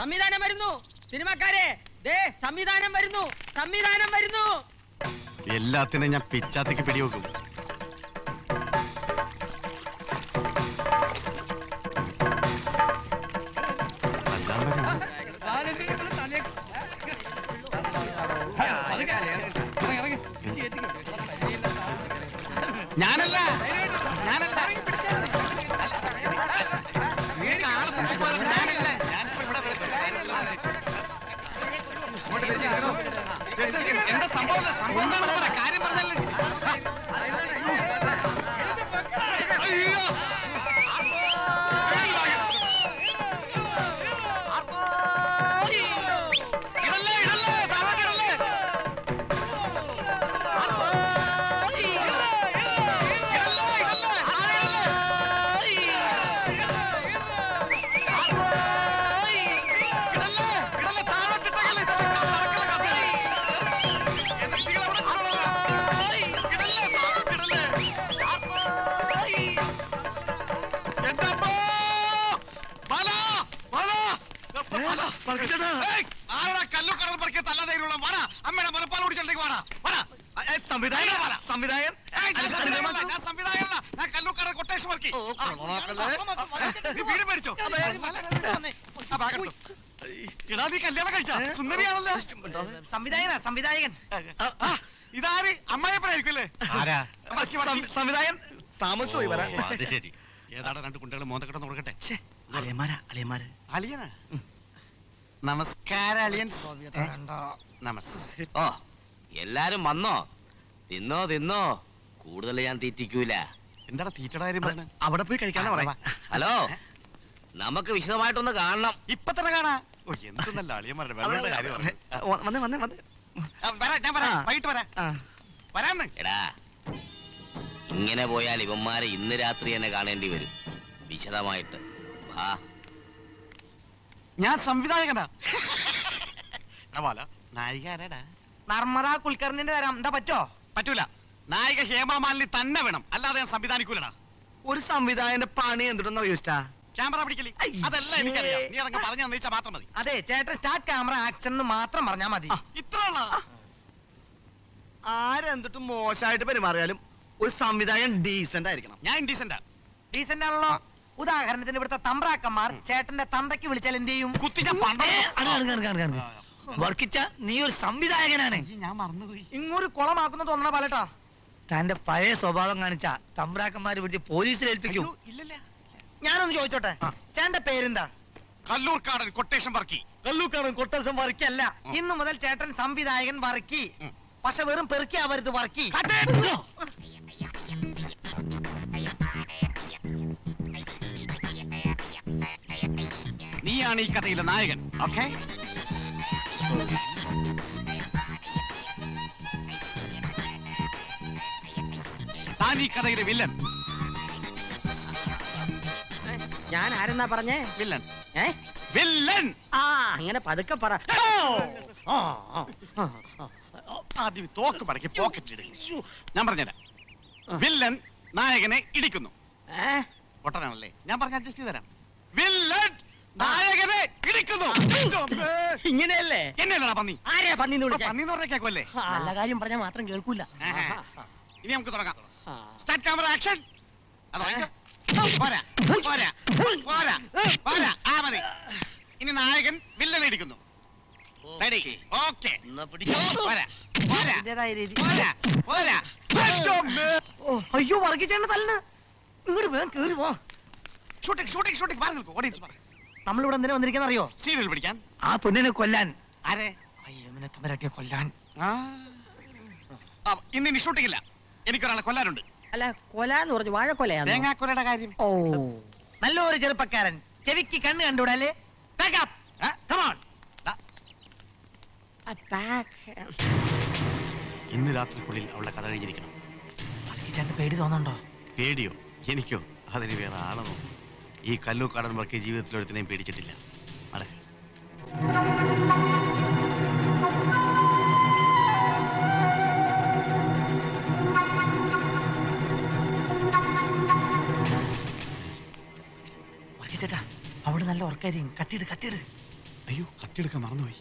സംവിധാനം വരുന്നു. സിനിമക്കാരെ ദേ സംവിധാനം വരുന്നു, സംവിധാനം വരുന്നു. എല്ലാത്തിനും ഞാൻ പിച്ചാത്തേക്ക് പിടിവെക്കും. ഞാനല്ല എന്താ സംഭവം? കാര്യം പറഞ്ഞല്ലേ. സംവിധായകൻ ഇതാര്? അമ്മായപ്പനായിരിക്കും. സംവിധായകൻ താമസമായി വരാൻ. ഏതാടെ രണ്ട് കുട്ടികൾ മോന്ത കിടന്ന് കൊടുക്കട്ടെ. അളിയനാ? നമസ്കാരം അളിയൻസ്. ഓ എല്ലാരും വന്നോ? തിന്നോ തിന്നോ, കൂടുതൽ ഞാൻ തീറ്റിക്കൂല. എന്താടാ തീറ്റയുടെ കാര്യം പറഞ്ഞ? അവിടെ പോയി കഴിക്കാനാ പറയാ. ഹലോ, നമുക്ക് വിശദമായിട്ടൊന്ന് കാണണം. ഇപ്പൊ തന്നെ കാണാ. ഓ എന്തെന്നല്ല അളിയന്മാരുടെ വെള്ളയുടെ കാര്യം. ഞാൻ വരാം, വൈകിട്ട് വരാം. വരാന്ന്. എടാ, ഇങ്ങനെ പോയാൽ ഇവന്മാരെ ഇന്ന് രാത്രി തന്നെ കാണേണ്ടി വരും വിശദമായിട്ട്. വാ. ഞാൻ സംവിധായകനാ. നായിക ആരാടാ? നർമ്മദ കുൽക്കർണിന്റെ തരാം. എന്താ പറ്റോ? പറ്റൂല. നായിക ഹേമമാലിനി തന്നെ വേണം, അല്ലാതെ ഞാൻ സംവിധാനിക്കൂലടാ. ഒരു സംവിധായകന്റെ പണി എന്തുണ്ടെന്ന് അറിയോച്ചാ? ക്യാമറ പിടിക്കലി. അതെല്ലാം എനിക്കറിയാം. നീ അതങ്ങ് പറഞ്ഞു തന്നിച്ചാ മാത്രം മതി. അതെ ചേട്ടൻ സ്റ്റാർട്ട് ക്യാമറ ആക്ഷൻ എന്ന് മാത്രം പറഞ്ഞാ മതി. ഇത്ര ആരെന്തിട്ടും മോശമായിട്ട് പെരുമാറിയാലും ഒരു സംവിധായകൻ ഡീസന്റ് ആയിരിക്കണം. ഞാൻ ഇൻഡീസന്റാ. ഡീസന്റ് ആണല്ലോ. ഉദാഹരണത്തിന് ഇവിടുത്തെ തമ്പ്രാക്കന്മാർ ചേട്ടന്റെ തന്തയ്ക്ക് വിളിച്ചാൽ എന്ത് ചെയ്യും? കുത്തി ഞാൻ വർക്കിച്ച നീ ഒരു സംവിധായകനാണ്. ഞാൻ മറന്നുപോയി. ഇങ്ങോട്ട് കുളമാക്കുന്ന തോന്നണ പാലട്ടാ. തന്റെ പഴയ സ്വഭാവം കാണിച്ച തമ്പ്രാക്കന്മാര് പിടിച്ച് പോലീസിൽ ഏൽപ്പിക്കും. ഇല്ലല്ല, ഞാനൊന്ന് ചോദിച്ചോട്ടെ, ചേട്ടന്റെ പേരെന്താ? കല്ലൂർക്കാടൻ കൊട്ടേഷൻ വർക്കി. കല്ലൂർക്കാടൻ കൊട്ടേഷൻ വർക്കിയല്ല. ഇന്നു മുതൽ ചേട്ടൻ സംവിധായകൻ വർക്കി. പക്ഷെ വെറും പെറുക്കി ആവരുത് വർക്കി. നീയാണ് ഈ കഥയിലെ നായകൻ. ഓക്കെ, താൻ ഈ കഥയിലെ വില്ലൻ. ഞാൻ ആരെന്നാ പറഞ്ഞേ? വില്ലൻ. ഏ വില്ലൻ. ആ അങ്ങനെ പതുക്കെ പറ. ആദ്യം തോക്ക് പടക്കി പോക്കറ്റിലിടുക. ഞാൻ പറഞ്ഞുതരാം. വില്ലൻ നായകനെ ഇടിക്കുന്നു. പൊട്ടനാണല്ലേ? ഞാൻ പറഞ്ഞ അഡ്ജസ്റ്റ് ചെയ്ത് തരാം. വില്ലൻ നായകനെ ഇടിക്കുന്നു. ഇങ്ങനെയല്ലേ? എന്നെയല്ലടാ പന്നി. ആരെയാ പന്നിന്ന് വിളിച്ചേ? പന്നിന്ന് പറഞ്ഞ കേൾക്കുമല്ലേ? നല്ല കാര്യം പറഞ്ഞാൽ മാത്രം കേൾക്കൂല. ഇനി നമുക്ക് തുടങ്ങാം. Start camera action. മതി. ഇനി നായകൻ വില്ലനെ ഇടിക്കുന്നു. റെഡി? ഓക്കെ. അയ്യോ വർഗിച്ചേണ്ട തല്ലിന്. ഇങ്ങോട്ട് വേഗം കേറി പോ. നമ്മളിവിടെ എന്തിനാ വന്നിരിക്കുന്ന അറിയോ? സീരിയൽ പിടിക്കാൻ. ആ പെണ്ണിനെ കൊല്ലാൻ. ആരെ? അയ്യോ നിന്നെ തമ്മിലട്ടിയെ കൊല്ലാൻ. ഇന്ന് ഷൂട്ടിംഗ് ഇല്ല. എനിക്കൊരാളെ കൊല്ലാനുണ്ട്. അല്ല കൊല എന്ന് പറഞ്ഞു വാഴക്കൊലയാ? തേങ്ങാക്കൊലയുടെ കാര്യം. ഓ നല്ലൊരു ചെറുപ്പക്കാരൻ, ചെവിക്ക് കണ്ണ് കണ്ടുകൂടല്ലേ? ഇന്ന് രാത്രിക്കുള്ളിൽ അവളുടെ കഥ കഴിഞ്ഞിരിക്കണം. പേടി തോന്നണ്ടോ? പേടിയോ? എനിക്കോ? അതിന് വേറെ ആളെന്നോ. ഈ കല്ലൂർക്കാടൻ വർക്കി ജീവിതത്തിൽ ഒരുത്തിനെയും പേടിച്ചിട്ടില്ല. അടക്ക്. ചേട്ടാ അവിടെ നല്ല ഉറക്കായിരിക്കും. കത്തിയിട്. അയ്യോ കത്തിയെടുക്കാൻ മറന്നുപോയി.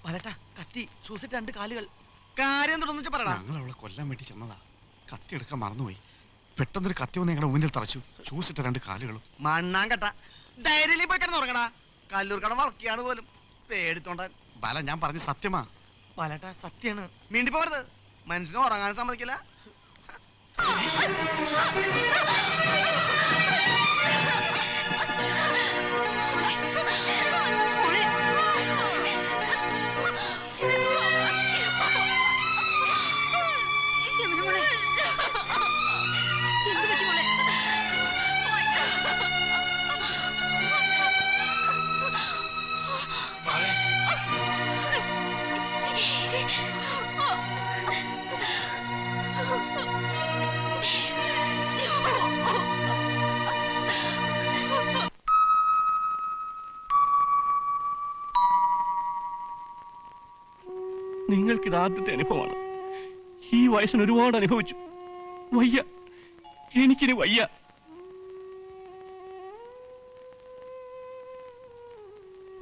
വലട്ടാ കത്തി ഷൂസിട്ട് 2 കാലുകൾ. കാര്യം തുടർന്ന് പറയടാ. ഞങ്ങൾ അവളെ കൊല്ലാൻ വേണ്ടി ചെന്നതാ. കത്തിയെടുക്കാൻ മറന്നുപോയി. പെട്ടെന്നൊരു കത്തി വന്ന് ഞങ്ങളുടെ മുന്നിൽ തറച്ചു. ഷൂസിട്ട 2 കാലുകളും. മണ്ണാൻ കെട്ട ധൈര്യം പോയി കിടന്ന് ഉറങ്ങടാ. കല്ലൂർ കട വർക്കിയാണ് പോലും പേടിത്തോണ്ടാൻ. ബാല ഞാൻ പറഞ്ഞ സത്യമാ. വലട്ടാ സത്യാണ്. മീണ്ടി പോകരുത്. മനുഷ്യനെ ഉറങ്ങാൻ സമ്മതിക്കില്ല. നിങ്ങൾക്കിത് ആദ്യത്തെ അനുഭവമാണ്. ഈ വയസ്സിന് ഒരുപാട് അനുഭവിച്ചു. വയ്യ, എനിക്കിനി വയ്യ.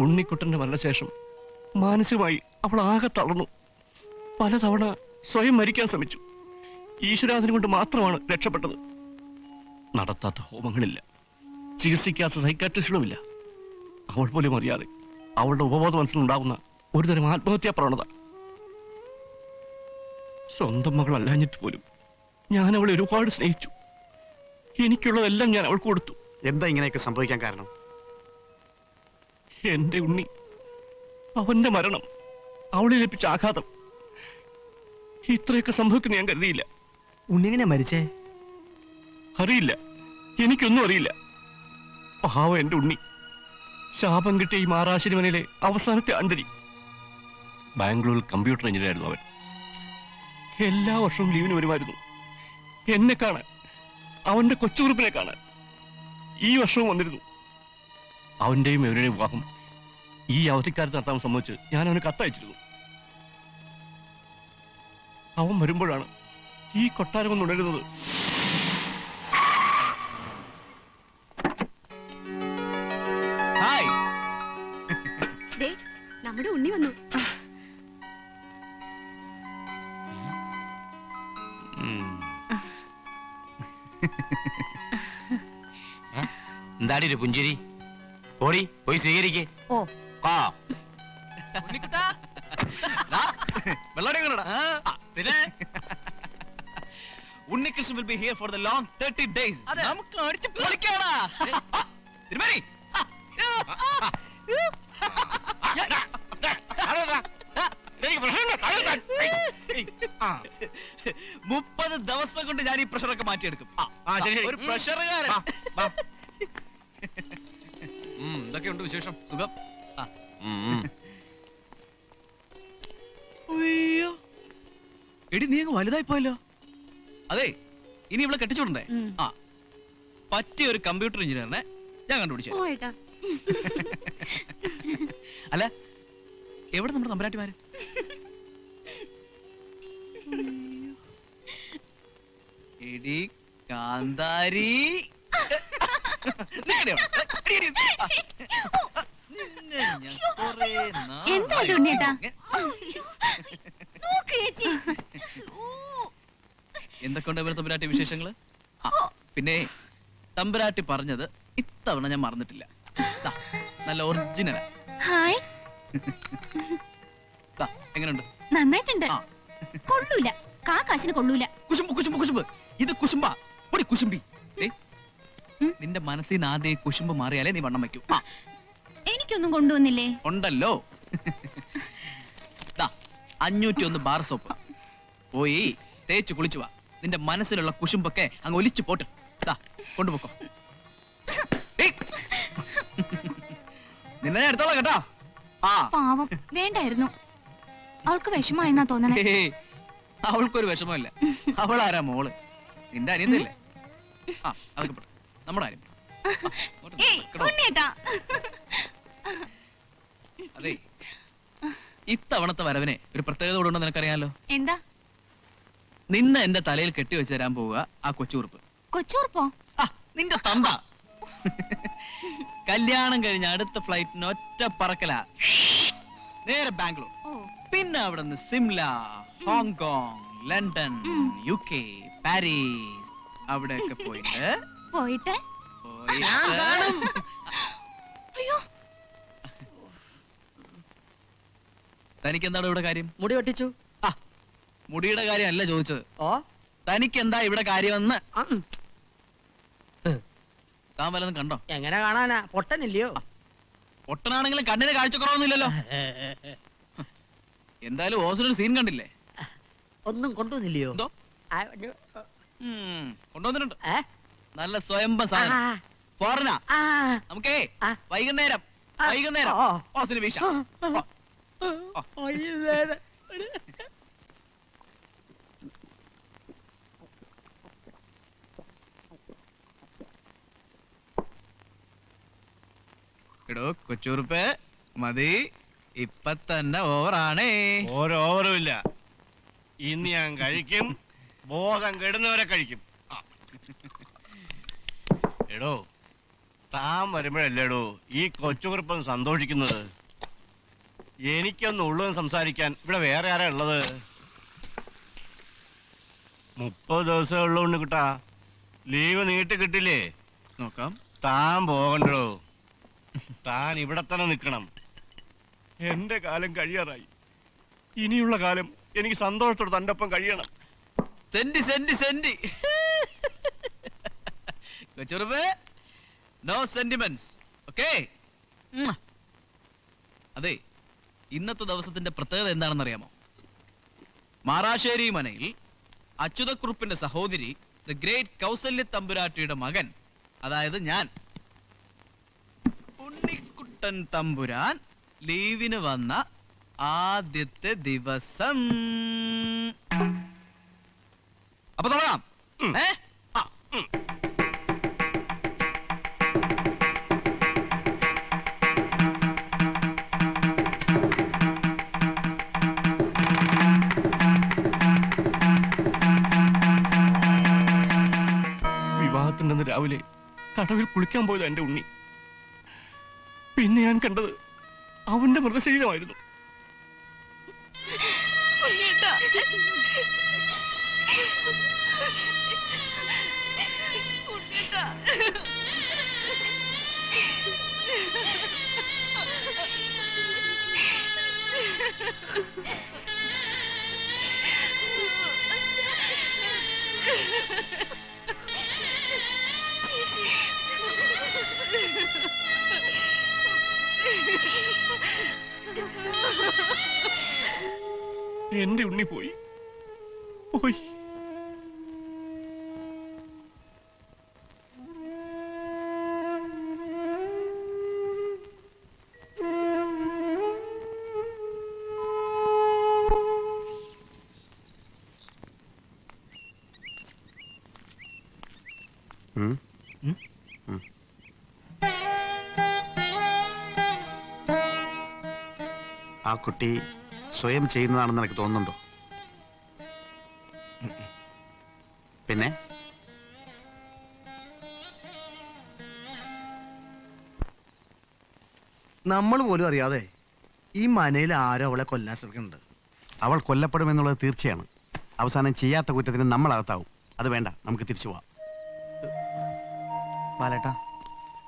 ഉണ്ണിക്കുട്ടന്റെ മരണശേഷം മാനസികമായി അവൾ ആകെ തളർന്നു. പലതവണ സ്വയം മരിക്കാൻ ശ്രമിച്ചു. ഈശ്വരാധന കൊണ്ട് മാത്രമാണ് രക്ഷപ്പെട്ടത്. നടത്താത്ത ഹോമങ്ങളില്ല, ചികിത്സിക്കാത്ത സൈക്കാട്രിസ്റ്റുകളുമില്ല. അവൾ പോലും അറിയാതെ അവളുടെ ഉപബോധ മനസ്സിലുണ്ടാകുന്ന ഒരുതരം ആത്മഹത്യാ പ്രവണത. സ്വന്തം മകളല്ലാഞ്ഞിട്ട് പോലും ഞാൻ അവളെ ഒരുപാട് സ്നേഹിച്ചു. എനിക്കുള്ളതെല്ലാം ഞാൻ അവൾക്ക് കൊടുത്തു. എന്താ ഇങ്ങനെയൊക്കെ സംഭവിക്കാൻ കാരണം? എന്റെ ഉണ്ണി, അവന്റെ മരണം, അവളെ ലഭിച്ച ആഘാതം, ഇത്രയൊക്കെ സംഭവിക്കുന്ന ഞാൻ കരുതിയില്ല. ഉണ്ണിങ്ങനെ മരിച്ചേ? അറിയില്ല, എനിക്കൊന്നും അറിയില്ല. പാവം എന്റെ ഉണ്ണി. ശാപം കിട്ടിയ ഈ മാറാശ്ശേരിമനയിലെ അവസാനത്തെ അണ്ടരി. ബാംഗ്ലൂരിൽ കമ്പ്യൂട്ടർ എഞ്ചിനീയർ ആയിരുന്നു അവൻ. എല്ലാ വർഷവും ലീവിന് വരുമായിരുന്നു എന്നെ കാണാൻ, അവന്റെ കൊച്ചുകുറുപ്പിനെ കാണാൻ. ഈ വർഷവും വന്നിരുന്നു. അവന്റെയും ഇവരുടെയും വിവാഹം ഈ അവധിക്കാലത്ത് നടത്താൻ സംബന്ധിച്ച് ഞാൻ അവന് കത്തയച്ചിരുന്നു. അവൻ വരുമ്പോഴാണ് ഈ കൊട്ടാരം ഒന്ന് ഉണരുന്നത്. ഹായ്. നമ്മുടെ ഉണ്ണി വന്നു. എന്താടി ഒരു പുഞ്ചിരി? ഓടി പോയി സ്വീകരിക്കേ. ഓ പിന്നെ Unnikrishnan will be here for the long 30 days. നമുക്ക് അടിച്ച് പൊളിക്കാടാ. തിരുമേനി. 30 ദിവസം കൊണ്ട് ഞാൻ ഈ പ്രഷറൊക്കെ മാറ്റിയെടുക്കും. ഒരു പ്രഷറുകാരൻ. എന്തൊക്കെയുണ്ട് വിശേഷം? സുഖം? അയ്യോ എടി, നീ അങ്ങ് വലുതായി പോയല്ലോ. അതെ, ഇനി ഇവിടെ കെട്ടിച്ചുവിടണ്ടേ? ആ, പറ്റിയ ഒരു കമ്പ്യൂട്ടർ എഞ്ചിനീയറിനെ ഞാൻ കണ്ടുപിടിച്ചു. അല്ല, എവിടെ നമ്മുടെ തമ്പുരാട്ടിമാര്? എടി കാന്താരി. എന്തൊക്കെയുണ്ട് ഇവരെ തമ്പുരാട്ടി വിശേഷങ്ങള്? പിന്നെ തമ്പുരാട്ടി പറഞ്ഞത് ഇത്തവണ ഞാൻ മറന്നിട്ടില്ല. നല്ല ഒറിജിനൽ. എങ്ങനെയുണ്ട്? നന്നായിട്ടുണ്ട്. കൊള്ളൂല, കാശിന് കൊള്ളൂല. കുശുമ്പ് കുശുമ്പ് കുശുമ്പ്. ഇത് കുശുമ്പാ. ഒരു കുശുമ്പി. നിന്റെ മനസ്സിൽ നിന്ന് ആദ്യം കുശുമ്പ് മാറിയാലേ നീ വണ്ണം വെക്കൂ. എനിക്കൊന്നും കൊണ്ടുവന്നില്ലേ? ഉണ്ടല്ലോ. 501 ബാർ സോപ്പ് പോയി തേച്ച് കുളിച്ചു വാ. നിന്റെ മനസ്സിലുള്ള കുശുമ്പൊക്കെ അങ്ങ് ഒലിച്ചു പോട്ട്. കൊണ്ടുപോക്കോ. നിന്നെ എടുത്തോളാം കേട്ടോ. പാവം, വേണ്ടായിരുന്നു. അവൾക്ക് വിഷമായെന്നാ തോന്നണേ. അവൾക്കൊരു വിഷമമില്ല. അവളാരാ മോള്? നിന്റെ അനിയത്തില്ലേ? അതൊക്കെ പോട്ടെ, നമ്മുടെ കാര്യം. അതെ, ഇത്തവണത്തെ വരവിനെ ഒരു പ്രത്യേകത കൂടെ ഉണ്ടെന്ന് നിനക്കറിയാലോ. എന്താ? നിന്നെ എന്റെ തലയിൽ കെട്ടിവെച്ച് തരാൻ പോവുക ആ കൊച്ചുറുപ്പ്. കൊച്ചൂർപ്പോ? ആ, നിന്റെ തന്ത. കല്യാണം കഴിഞ്ഞ അടുത്ത ഫ്ലൈറ്റിന് ഒറ്റ പറക്കല നേരെ ബാംഗ്ലൂർ. ഓ, പിന്നെ അവിടെ നിന്ന് Shimla, Hong Kong, London, UK, Paris അവിടെയൊക്കെ പോയിട്ട് പോയിട്ട് അയ്യോ, തനിക്ക് എന്താണ് ഇവിടെ കാര്യം? മുടി വെട്ടിച്ചു. ആ, മുടിയുടെ കാര്യം അല്ല ചോദിച്ചത്. ഓ, തനിക്ക് എന്താ ഇവിടെ കാര്യമെന്ന്. താൻ വല്ലതും കണ്ടോ? എങ്ങനെ കാണാനാ? പൊട്ടനില്ലയോ? ഒട്ടനാണെങ്കിലും കണ്ണിന് കാഴ്ചക്കുറവൊന്നുമില്ലല്ലോ. എന്തായാലും ഓസിനൊരു സീൻ കണ്ടില്ലേ? ഒന്നും കൊണ്ടുവന്നില്ലയോ? എന്തോ ആ, കൊണ്ടുവന്നിട്ടുണ്ട്. ഏ? നല്ല സ്വയംഭ സാധനം. ആ, പോരണ ആ, നമുക്കേ ആ. വൈകുന്നേരം ഓ. ഓസിന് വീശ. വൈകുന്നേരം. എടോ കൊച്ചുറുപ്പ്, മതി, ഇപ്പൊ തന്നെ ഓവറാണേ. ഓരോവറും ഇല്ല. ഇന്ന് ഞാൻ കഴിക്കും, ബോധം കെടുന്നവരെ കഴിക്കും. ആ. എടോ, താൻ വരുമ്പോഴല്ലേടോ ഈ കൊച്ചുകുറുപ്പം സന്തോഷിക്കുന്നത്. എനിക്കൊന്നും ഉള്ളത് സംസാരിക്കാൻ ഇവിടെ വേറെ ആരാ ഉള്ളത്? 30 ദിവസമേ ഉള്ളതുകൊണ്ട് കിട്ടാ. ലീവ് നീട്ടി കിട്ടില്ലേ? നോക്കാം. താൻ പോകണ്ടോ. താൻ ഇവിടെ തന്നെ നിൽക്കണം. എന്റെ കാലം കഴിയാറായി. ഇനിയുള്ള കാലം എനിക്ക് സന്തോഷത്തോടെ തന്റെ ഒപ്പം കഴിയണം. Senti senti senti. കൊച്ചുറുപ്പ്, നോ സെന്റിമെന്റ്സ്. ഓക്കേ. അതെ, ഇന്നത്തെ ദിവസത്തിന്റെ പ്രത്യേകത എന്താണെന്ന് അറിയാമോ? മാറാശ്ശേരി മനയിൽ അച്യുതക്കുറുപ്പിന്റെ സഹോദരി ദ ഗ്രേറ്റ് കൗസല്യ തമ്പുരാട്ടിയുടെ മകൻ, അതായത് ഞാൻ, ഉണ്ണിക്കുട്ടൻ തമ്പുരാൻ ലീവിന് വന്ന ആദ്യത്തെ ദിവസം. അപ്പൊ തുടങ്ങാം. ഏ? ആ. വിവാഹത്തിൻ്റെ രാവിലെ കടവിൽ കുളിക്കാൻ പോയത് എന്റെ ഉണ്ണി. പിന്നെ ഞാൻ കണ്ടത് അവന്റെ മൃതശരീരമായിരുന്നു. എന്റെ ഉണ്ണി പോയി പോയി. ആ കുട്ടി സ്വയം ചെയ്യുന്നതാണെന്ന് എനിക്ക് തോന്നുന്നുണ്ടോ? പിന്നെ നമ്മൾ പോലും അറിയാതെ ഈ മനയിൽ ആരോ അവളെ കൊല്ലാൻ ശ്രമിക്കുന്നുണ്ട്. അവൾ കൊല്ലപ്പെടുമെന്നുള്ളത് തീർച്ചയാണ്. അവസാനം ചെയ്യാത്ത കുറ്റത്തിന് നമ്മൾ അകത്താവും. അത് വേണ്ട, നമുക്ക് തിരിച്ചു പോവാം. ബാലേട്ടാ,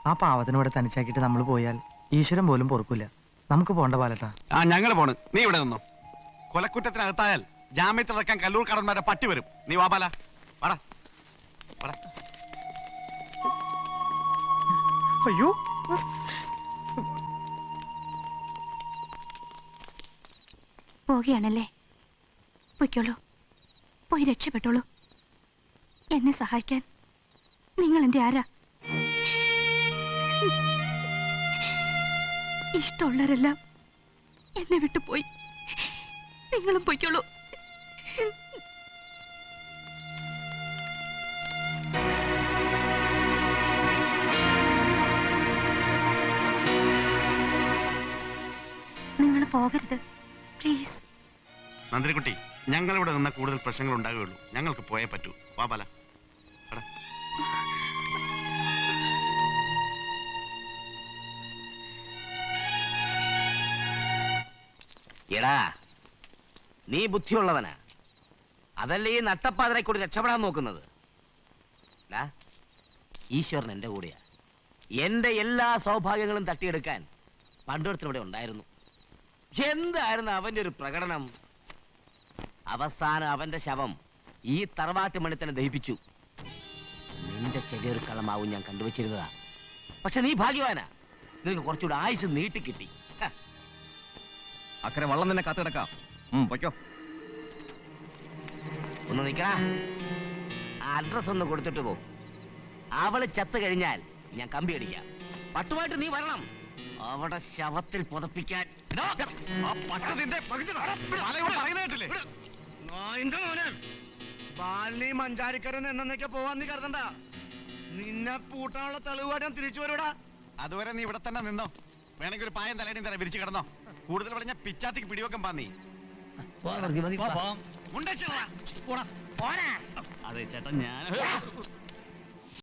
ആ പാവത്തിനോടെ തനിച്ചാക്കിയിട്ട് നമ്മൾ പോയാൽ ഈശ്വരൻ പോലും പൊറുക്കില്ല. നമുക്ക് പോണ്ട ബാലേട്ടാ. ആ, ഞങ്ങൾ പോണ്. നീ ഇവിടെ നിന്നോ. കൊലക്കുറ്റത്തിനകത്തായാൽ ജാമ്യത്തിലിറക്കാൻ കല്ലൂർ കടന്മാരുടെ പട്ടി വരും. നീ വാ ബാല, വാടാ വാടാ. അയ്യോ, പോവുകയാണല്ലേ? പൊയ്ക്കോളൂ, പോയി രക്ഷപ്പെട്ടോളൂ. എന്നെ സഹായിക്കാൻ നിങ്ങൾ എന്റെ ആരാ? ഇഷ്ടമുള്ളവരെല്ലാം എന്നെ വിട്ടുപോയി. നിങ്ങളും പൊയ്ക്കോളൂ. നിങ്ങൾ പോകരുത്. പ്ലീസ്. നന്ദിനിക്കുട്ടി ഞങ്ങൾ ഇവിടെ നിന്ന കൂടുതൽ പ്രശ്നങ്ങൾ ഉണ്ടാകുകയുള്ളൂ. ഞങ്ങൾക്ക് പോയേ പറ്റൂ. വാ ബാല. എടാ. എടാ നീ ബുദ്ധിയുള്ളവനാ, അതല്ലേ ഈ നട്ടപ്പാതിരെ കൂടി രക്ഷപ്പെടാൻ നോക്കുന്നത്. ഡാ, ഈശ്വരൻ എന്റെ കൂടെയാ. എന്റെ എല്ലാ സൗഭാഗ്യങ്ങളും തട്ടിയെടുക്കാൻ പണ്ടൊരുത്തവിടെ ഉണ്ടായിരുന്നു. എന്തായിരുന്നു അവന്റെ ഒരു പ്രകടനം! അവസാനം അവന്റെ ശവം ഈ തറവാട്ട് മണി തന്നെ ദഹിപ്പിച്ചു. നിന്റെ ചെറിയൊരു കളമാവും ഞാൻ കണ്ടുവച്ചിരുന്നതാ. പക്ഷെ നീ ഭാഗ്യവാനാ, നിനക്ക് കുറച്ചുകൂടെ ആയുസ് നീട്ടിക്കിട്ടി. അക്കരെ വള്ളം തന്നെ കാത്തിടക്കാം. പൊയ്ക്കോ. ഒന്ന് നിക്കടാ, അഡ്രസ് ഒന്ന് കൊടുത്തിട്ട് പോ. അവള് ചത്തു കഴിഞ്ഞാൽ ഞാൻ കമ്പി അടിക്കാം. പട്ടുമായിട്ട് നീ വരണം, അവിടെ ശവത്തിൽ പുതപ്പിക്കാൻ. ബാലിനി മഞ്ചാടിക്കരൻ എന്നൊക്കെ പോവാൻ നീ കരുതണ്ട. നിന്നെ പൂട്ടാനുള്ള തെളിവാട് ഞാൻ തിരിച്ചു വരൂടാ. അതുവരെ നീ ഇവിടെ തന്നെ നിന്നോ. വേണമെങ്കിൽ ഒരു പായം തലേണി തരാം, വിരിച്ചു കിടന്നോ. കൂടുതൽ പറഞ്ഞ പിച്ചാത്തിക്ക് പിടിവെക്കാൻ പാ നീ. അതെ ചേട്ടാ, ഞാൻ